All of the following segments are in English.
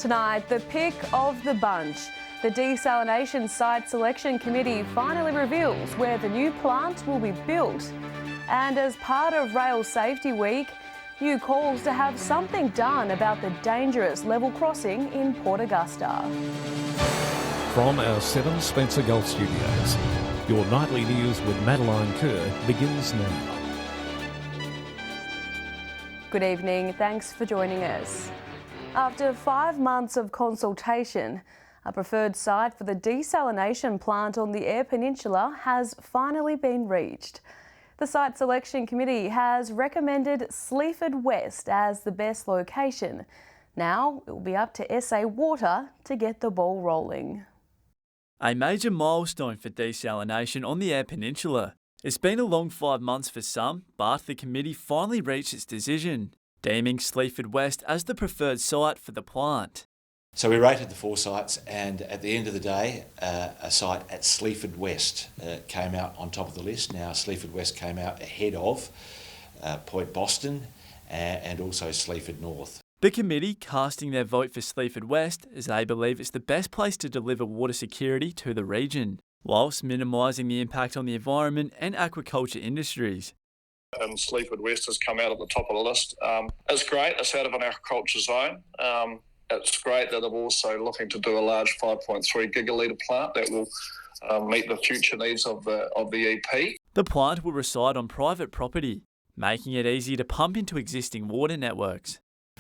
Tonight, the pick of the bunch. The Desalination Site Selection Committee finally reveals where the new plant will be built. And as part of Rail Safety Week, new calls to have something done about the dangerous level crossing in Port Augusta. From our 7 Spencer Gulf Studios, your nightly news with Madeline Kerr begins now. Good evening, thanks for joining us. After 5 months of consultation, a preferred site for the desalination plant on the Eyre Peninsula has finally been reached. The Site Selection Committee has recommended Sleaford West as the best location. Now it will be up to SA Water to get the ball rolling. A major milestone for desalination on the Eyre Peninsula. It's been a long 5 months for some, but the committee finally reached its decision, deeming Sleaford West as the preferred site for the plant. So we rated the 4 sites, and at the end of the day, a site at Sleaford West came out on top of the list. Now Sleaford West came out ahead of Port Boston and also Sleaford North. The committee casting their vote for Sleaford West as they believe it's the best place to deliver water security to the region, whilst minimising the impact on the environment and aquaculture industries. And Sleaford West has come out at the top of the list. It's great, it's out of an agriculture zone. It's great that they're also looking to do a large 5.3 gigalitre plant that will meet the future needs of the EP. The plant will reside on private property, making it easy to pump into existing water networks.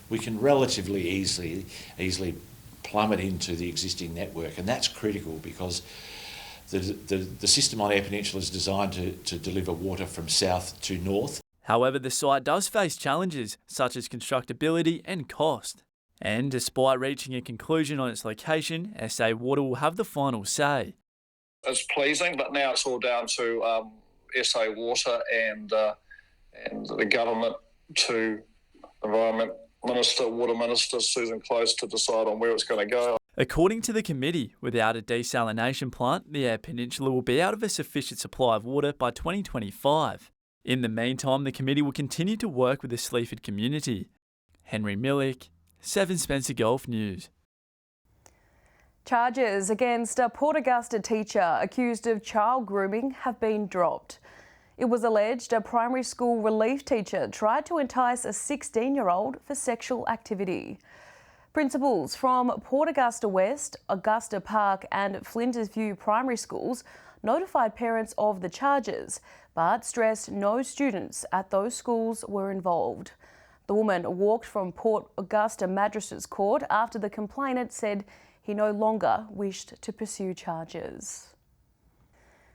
We can relatively easily plumb it into the existing network, and that's critical because the system on Eyre Peninsula is designed to deliver water from south to north. However, the site does face challenges such as constructability and cost. And despite reaching a conclusion on its location, SA Water will have the final say. It's pleasing, but now it's all down to SA Water and the government, to Environment Minister, Water Minister Susan Close, to decide on where it's going to go. According to the committee, without a desalination plant, the Eyre Peninsula will be out of a sufficient supply of water by 2025. In the meantime, the committee will continue to work with the Sleaford community. Henry Millick, 7 Spencer Gulf News. Charges against a Port Augusta teacher accused of child grooming have been dropped. It was alleged a primary school relief teacher tried to entice a 16-year-old for sexual activity. Principals from Port Augusta West, Augusta Park and Flinders View primary schools notified parents of the charges, but stressed no students at those schools were involved. The woman walked from Port Augusta Magistrates Court after the complainant said he no longer wished to pursue charges.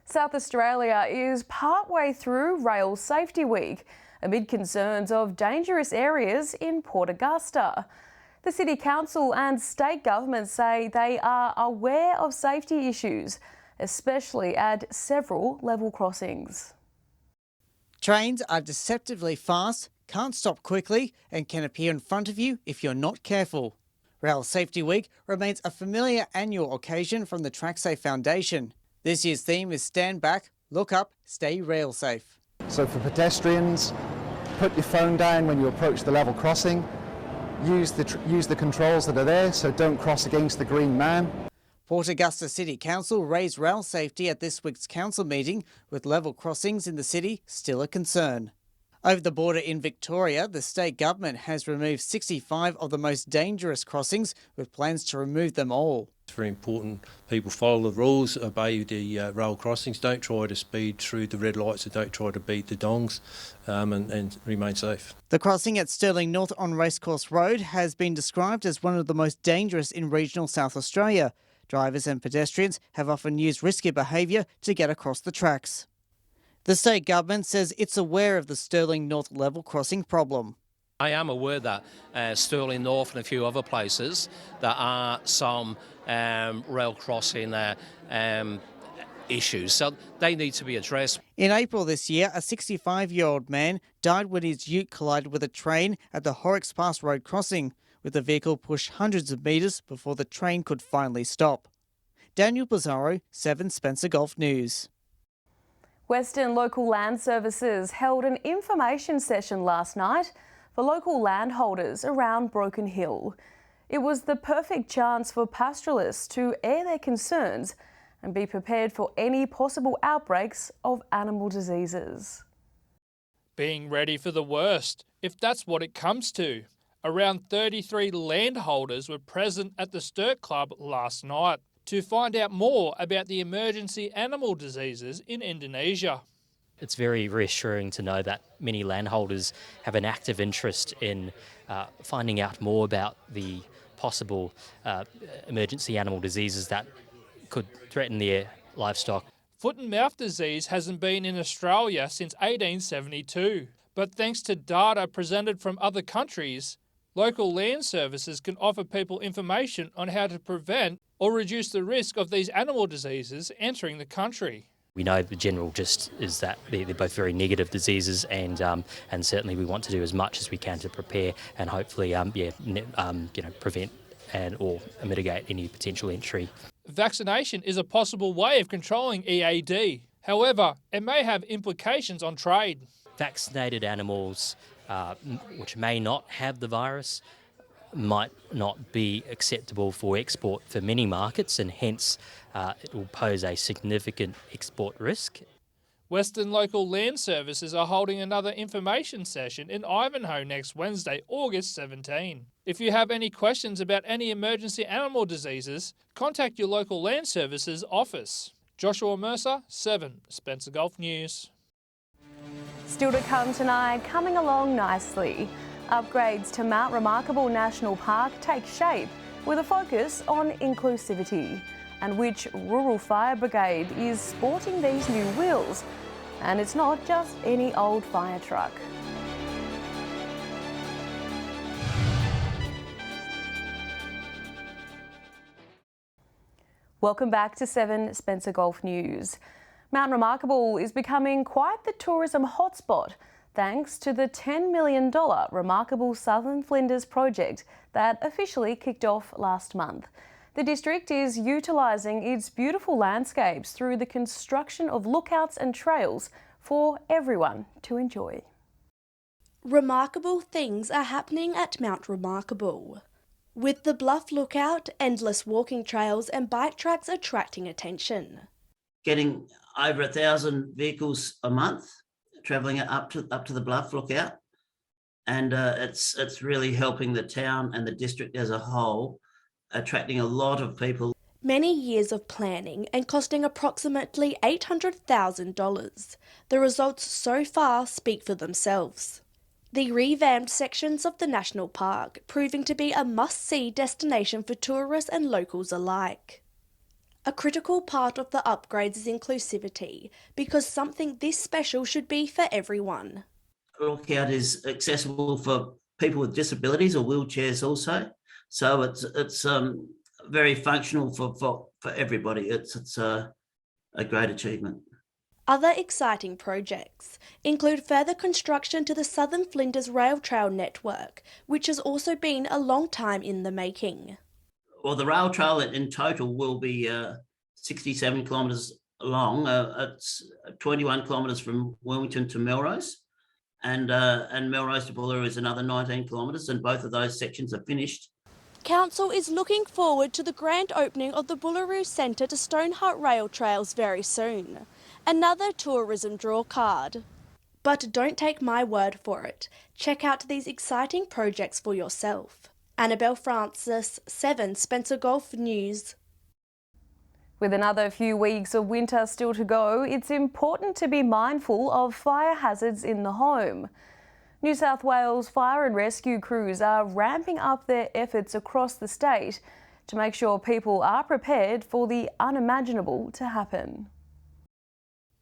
South Australia is partway through Rail Safety Week amid concerns of dangerous areas in Port Augusta. The City Council and state governments say they are aware of safety issues, especially at several level crossings. Trains are deceptively fast, can't stop quickly and can appear in front of you if you're not careful. Rail Safety Week remains a familiar annual occasion from the TrackSafe Foundation. This year's theme is Stand Back, Look Up, Stay Rail Safe. So for pedestrians, put your phone down when you approach the level crossing. Use the controls that are there, so don't cross against the green man. Port Augusta City Council raised rail safety at this week's council meeting, with level crossings in the city still a concern. Over the border in Victoria, the state government has removed 65 of the most dangerous crossings, with plans to remove them all. It's very important people follow the rules, obey the rail crossings, don't try to speed through the red lights and don't try to beat the dongs, and remain safe. The crossing at Stirling North on Racecourse Road has been described as one of the most dangerous in regional South Australia. Drivers and pedestrians have often used risky behaviour to get across the tracks. The state government says it's aware of the Stirling North level crossing problem. I am aware that Stirling North and a few other places, there are some rail crossing issues, so they need to be addressed. In April this year, a 65-year-old man died when his ute collided with a train at the Horrocks Pass Road crossing, with the vehicle pushed hundreds of metres before the train could finally stop. Daniel Pizarro, 7 Spencer Gulf News. Western Local Land Services held an information session last night for local landholders around Broken Hill. It was the perfect chance for pastoralists to air their concerns and be prepared for any possible outbreaks of animal diseases. Being ready for the worst, if that's what it comes to. Around 33 landholders were present at the Sturt Club last night to find out more about the emergency animal diseases in Indonesia. It's very reassuring to know that many landholders have an active interest in finding out more about the possible emergency animal diseases that could threaten their livestock. Foot and mouth disease hasn't been in Australia since 1872, but thanks to data presented from other countries, local land services can offer people information on how to prevent or reduce the risk of these animal diseases entering the country. We know the general gist is that they're both very negative diseases, and certainly we want to do as much as we can to prepare and hopefully prevent and or mitigate any potential entry. Vaccination is a possible way of controlling EAD. However, it may have implications on trade. Vaccinated animals, which may not have the virus, might not be acceptable for export for many markets, and hence it will pose a significant export risk. Western Local Land Services are holding another information session in Ivanhoe next Wednesday, August 17. If you have any questions about any emergency animal diseases, contact your local Land Services office. Joshua Mercer, 7 Spencer Gulf News. Still to come tonight, coming along nicely. Upgrades to Mount Remarkable National Park take shape with a focus on inclusivity. And which rural fire brigade is sporting these new wheels? And it's not just any old fire truck. Welcome back to 7 Spencer Gulf News. Mount Remarkable is becoming quite the tourism hotspot thanks to the $10 million Remarkable Southern Flinders project that officially kicked off last month. The district is utilising its beautiful landscapes through the construction of lookouts and trails for everyone to enjoy. Remarkable things are happening at Mount Remarkable. With the Bluff Lookout, endless walking trails and bike tracks attracting attention. Getting over 1,000 vehicles a month travelling up to the Bluff Lookout, and it's really helping the town and the district as a whole, attracting a lot of people. Many years of planning and costing approximately $800,000. The results so far speak for themselves. The revamped sections of the national park proving to be a must-see destination for tourists and locals alike. A critical part of the upgrades is inclusivity, because something this special should be for everyone. Lookout is accessible for people with disabilities or wheelchairs also, so it's very functional for everybody. It's a great achievement. Other exciting projects include further construction to the Southern Flinders Rail Trail network, which has also been a long time in the making. Well, the rail trail in total will be 67 kilometres long. It's 21 kilometres from Wilmington to Melrose, and Melrose to Bullaroo is another 19 kilometres, and both of those sections are finished. Council is looking forward to the grand opening of the Bullaroo Centre to Stonehart Rail Trails very soon. Another tourism draw card. But don't take my word for it. Check out these exciting projects for yourself. Annabelle Francis, 7 Spencer Gulf News. With another few weeks of winter still to go, it's important to be mindful of fire hazards in the home. New South Wales fire and rescue crews are ramping up their efforts across the state to make sure people are prepared for the unimaginable to happen.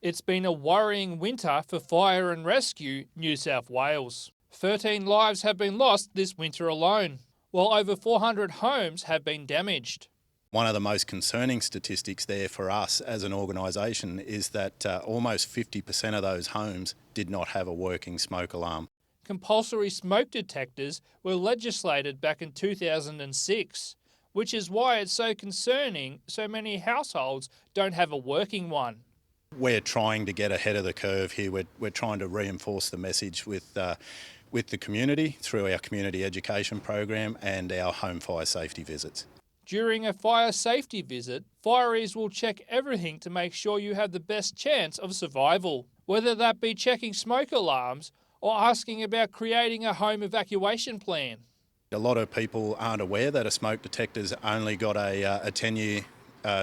It's been a worrying winter for Fire and Rescue New South Wales. 13 lives have been lost this winter alone, while over 400 homes have been damaged. One of the most concerning statistics there for us as an organisation is that almost 50% of those homes did not have a working smoke alarm. Compulsory smoke detectors were legislated back in 2006, which is why it's so concerning so many households don't have a working one. We're trying to get ahead of the curve here. We're trying to reinforce the message with with the community through our community education program and our home fire safety visits. During a fire safety visit, fireys will check everything to make sure you have the best chance of survival, whether that be checking smoke alarms or asking about creating a home evacuation plan. A lot of people aren't aware that a smoke detector's only got a 10-year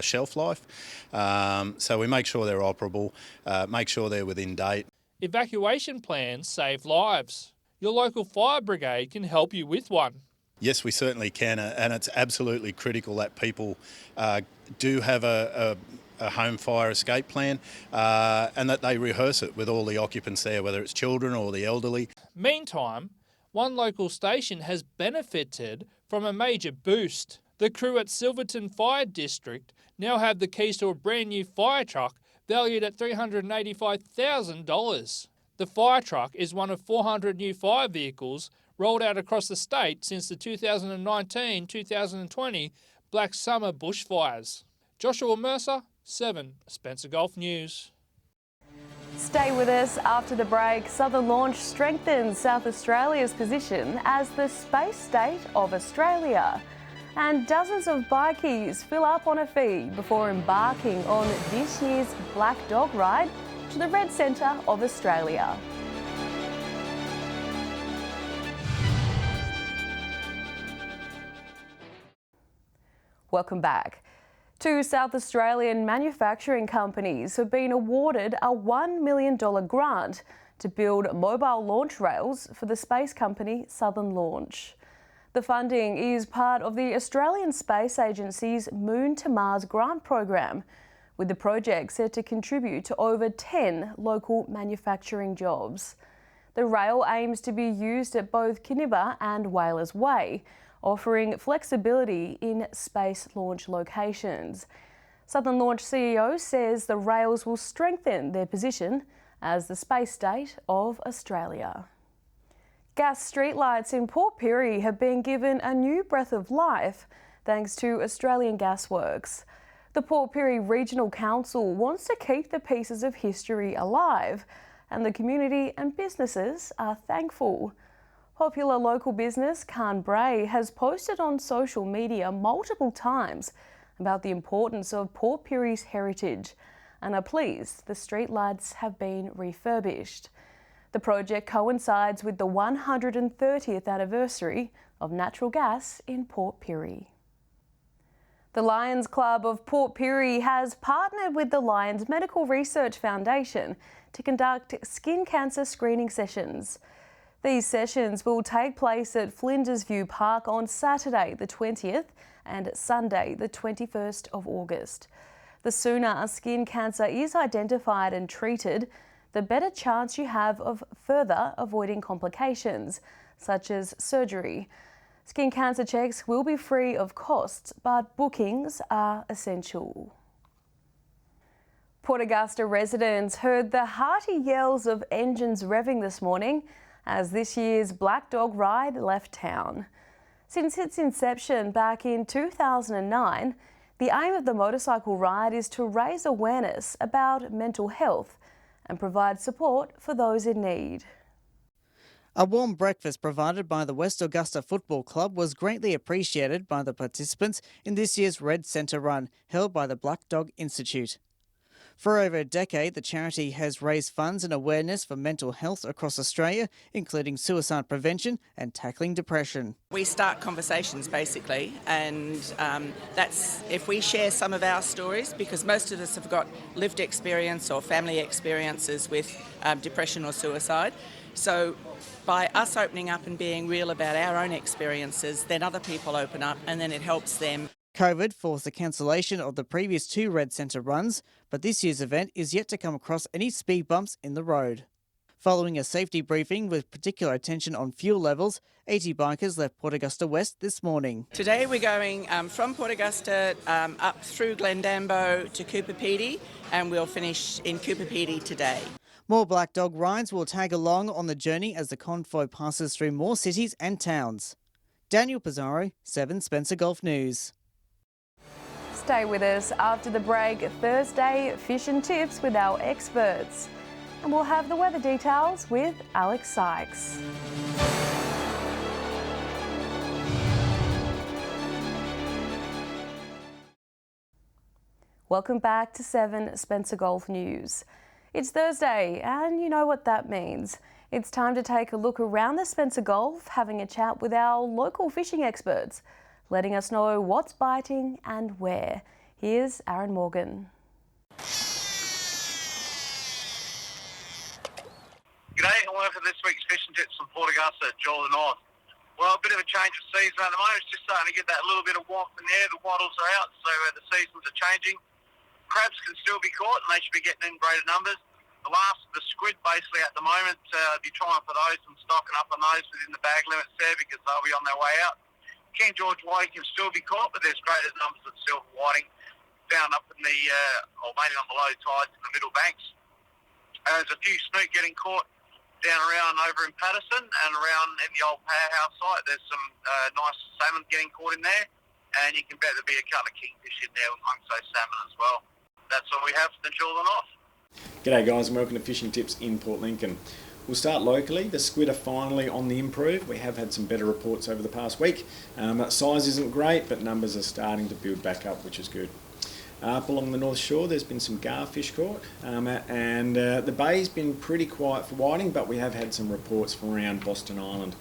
shelf life, so we make sure they're operable, make sure they're within date. Evacuation plans save lives. Your local fire brigade can help you with one. Yes, we certainly can, and it's absolutely critical that people do have a home fire escape plan and that they rehearse it with all the occupants there, whether it's children or the elderly. Meantime, one local station has benefited from a major boost. The crew at Silverton Fire District now have the keys to a brand new fire truck valued at $385,000. The fire truck is one of 400 new fire vehicles rolled out across the state since the 2019-2020 Black Summer bushfires. Joshua Mercer, 7 Spencer Gulf News. Stay with us after the break. Southern Launch strengthens South Australia's position as the space state of Australia. And dozens of bikies fill up on a fee before embarking on this year's Black Dog Ride to the Red Centre of Australia. Welcome back. Two South Australian manufacturing companies have been awarded a $1 million grant to build mobile launch rails for the space company Southern Launch. The funding is part of the Australian Space Agency's Moon to Mars grant program, with the project set to contribute to over 10 local manufacturing jobs. The rail aims to be used at both Kinniba and Whalers Way, offering flexibility in space launch locations. Southern Launch CEO says the rails will strengthen their position as the space state of Australia. Gas streetlights in Port Pirie have been given a new breath of life thanks to Australian Gasworks. The Port Pirie Regional Council wants to keep the pieces of history alive, and the community and businesses are thankful. Popular local business Khan Bray has posted on social media multiple times about the importance of Port Pirie's heritage and are pleased the streetlights have been refurbished. The project coincides with the 130th anniversary of natural gas in Port Pirie. The Lions Club of Port Pirie has partnered with the Lions Medical Research Foundation to conduct skin cancer screening sessions. These sessions will take place at Flinders View Park on Saturday the 20th and Sunday the 21st of August. The sooner a skin cancer is identified and treated, the better chance you have of further avoiding complications, such as surgery. Skin cancer checks will be free of cost, but bookings are essential. Port Augusta residents heard the hearty yells of engines revving this morning as this year's Black Dog Ride left town. Since its inception back in 2009, the aim of the motorcycle ride is to raise awareness about mental health and provide support for those in need. A warm breakfast provided by the West Augusta Football Club was greatly appreciated by the participants in this year's Red Centre Run, held by the Black Dog Institute. For over a decade, the charity has raised funds and awareness for mental health across Australia, including suicide prevention and tackling depression. We start conversations basically, and that's if we share some of our stories, because most of us have got lived experience or family experiences with depression or suicide. So by us opening up and being real about our own experiences, then other people open up and then it helps them. COVID forced the cancellation of the previous two Red Centre runs, but this year's event is yet to come across any speed bumps in the road. Following a safety briefing with particular attention on fuel levels, 80 bikers left Port Augusta West this morning. Today we're going from Port Augusta up through Glendambo to Cooper Pedy, and we'll finish in Cooper Pedy today. More Black Dog rides will tag along on the journey as the convoy passes through more cities and towns. Daniel Pizarro, 7 Spencer Gulf News. Stay with us after the break. Thursday Fish and Tips with our experts. And we'll have the weather details with Alex Sykes. Welcome back to 7 Spencer Golf News. It's Thursday and you know what that means. It's time to take a look around the Spencer Gulf, having a chat with our local fishing experts, letting us know what's biting and where. Here's Aaron Morgan. G'day and welcome to this week's fishing tips from Port Augusta at Jewel North. Well, a bit of a change of season at the moment. It's just starting to get that little bit of warmth in there. The wattles are out, so the seasons are changing. Crabs can still be caught and they should be getting in greater numbers. The squid basically at the moment, be trying for those and stocking up on those within the bag limits there because they'll be on their way out. King George whiting can still be caught, but there's greater numbers of silver whiting found up in the, or maybe on the low tides in the middle banks. There's a few snook getting caught down around over in Patterson and around in the old powerhouse site. There's some nice salmon getting caught in there, and you can bet there'll be a couple of kingfish in there amongst those salmon as well. That's all we have for the Jewel North. G'day guys and welcome to Fishing Tips in Port Lincoln. We'll start locally. The squid are finally on the improve. We have had some better reports over the past week. Size isn't great, but numbers are starting to build back up, which is good. Up along the North Shore there's been some garfish caught and the bay's been pretty quiet for whiting, but we have had some reports from around Boston Island.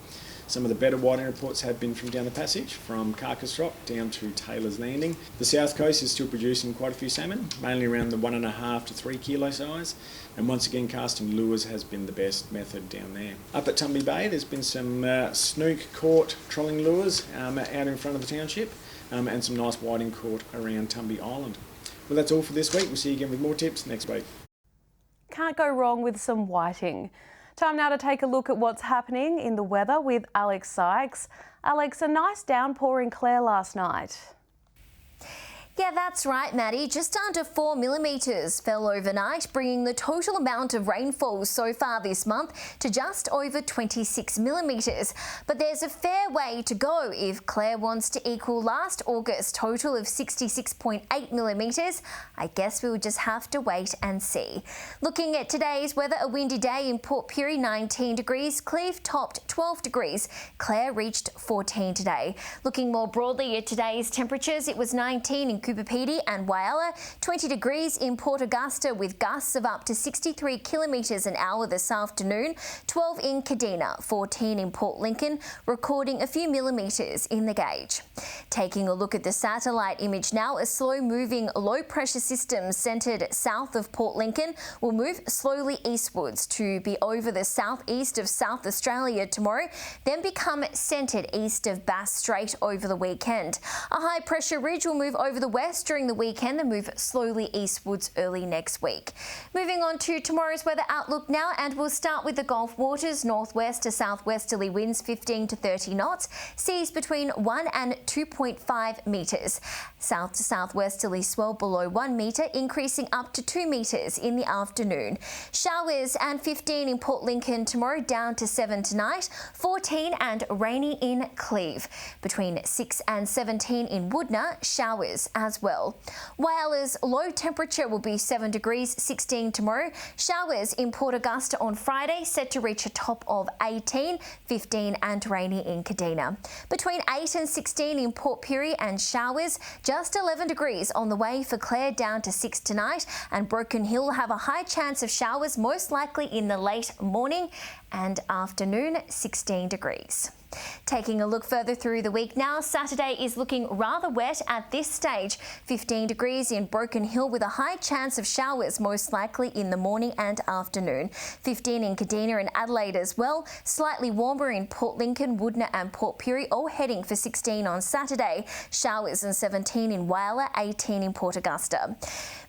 Some of the better whiting reports have been from down the passage, from Carcass Rock down to Taylor's Landing. The south coast is still producing quite a few salmon, mainly around the 1.5 to 3 kilo size, and once again casting lures has been the best method down there. Up at Tumby Bay there's been some snook caught trolling lures out in front of the township, and some nice whiting caught around Tumby Island. Well, that's all for this week. We'll see you again with more tips next week. Can't go wrong with some whiting. Time now to take a look at what's happening in the weather with Alex Sykes. Alex, a nice downpour in Clare last night. Yeah, that's right, Maddie. Just under 4 millimetres fell overnight, bringing the total amount of rainfall so far this month to just over 26 millimetres. But there's a fair way to go if Clare wants to equal last August's total of 66.8 millimetres. I guess we'll just have to wait and see. Looking at today's weather, a windy day in Port Pirie, 19 degrees. Cleve topped 12 degrees. Clare reached 14 today. Looking more broadly at today's temperatures, it was 19 in Cooper Pedy and Whyalla, 20 degrees in Port Augusta with gusts of up to 63 kilometres an hour this afternoon, 12 in Kadina, 14 in Port Lincoln, recording a few millimetres in the gauge. Taking a look at the satellite image now, a slow-moving low-pressure system centred south of Port Lincoln will move slowly eastwards to be over the southeast of South Australia tomorrow, then become centred east of Bass Strait over the weekend. A high-pressure ridge will move over the west during the weekend and move slowly eastwards early next week. Moving on to tomorrow's weather outlook now, and we'll start with the Gulf waters. Northwest to southwesterly winds 15 to 30 knots, seas between 1 and 2.5 metres. South to southwesterly swell below 1 metre, increasing up to 2 metres in the afternoon. Showers and 15 in Port Lincoln tomorrow, down to 7 tonight, 14 and rainy in Cleve. Between 6 and 17 in Woodner, showers as well. Whyala's low temperature will be 7 degrees, 16 tomorrow. Showers in Port Augusta on Friday, set to reach a top of 18, 15 and rainy in Kadina. Between 8 and 16 in Port Pirie and showers, just 11 degrees on the way for Clare, down to 6 tonight, and Broken Hill will have a high chance of showers, most likely in the late morning and afternoon, 16 degrees. Taking a look further through the week now, Saturday is looking rather wet at this stage. 15 degrees in Broken Hill with a high chance of showers, most likely in the morning and afternoon. 15 in Kadina and Adelaide as well. Slightly warmer in Port Lincoln, Woodner and Port Pirie, all heading for 16 on Saturday. Showers and 17 in Whyalla, 18 in Port Augusta.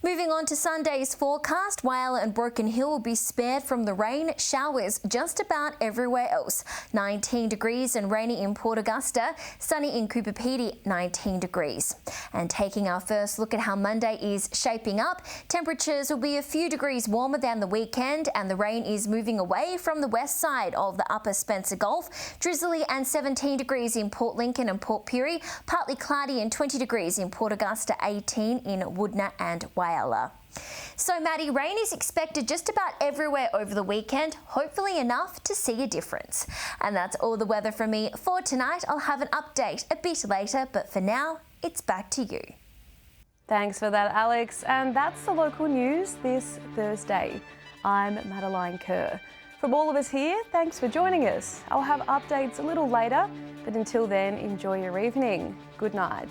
Moving on to Sunday's forecast, Whyalla and Broken Hill will be spared from the rain. Showers just about everywhere else. 19 degrees and rainy in Port Augusta, sunny in Cooper Pedy, 19 degrees. And taking our first look at how Monday is shaping up, temperatures will be a few degrees warmer than the weekend, and the rain is moving away from the west side of the upper Spencer Gulf. Drizzly and 17 degrees in Port Lincoln and Port Pirie, partly cloudy and 20 degrees in Port Augusta, 18 in Woodner and Whyalla. So Maddie, rain is expected just about everywhere over the weekend, hopefully enough to see a difference. And that's all the weather from me for tonight. I'll have an update a bit later, but for now, it's back to you. Thanks for that, Alex. And that's the local news this Thursday. I'm Madeline Kerr. From all of us here, thanks for joining us. I'll have updates a little later, but until then, enjoy your evening. Good night.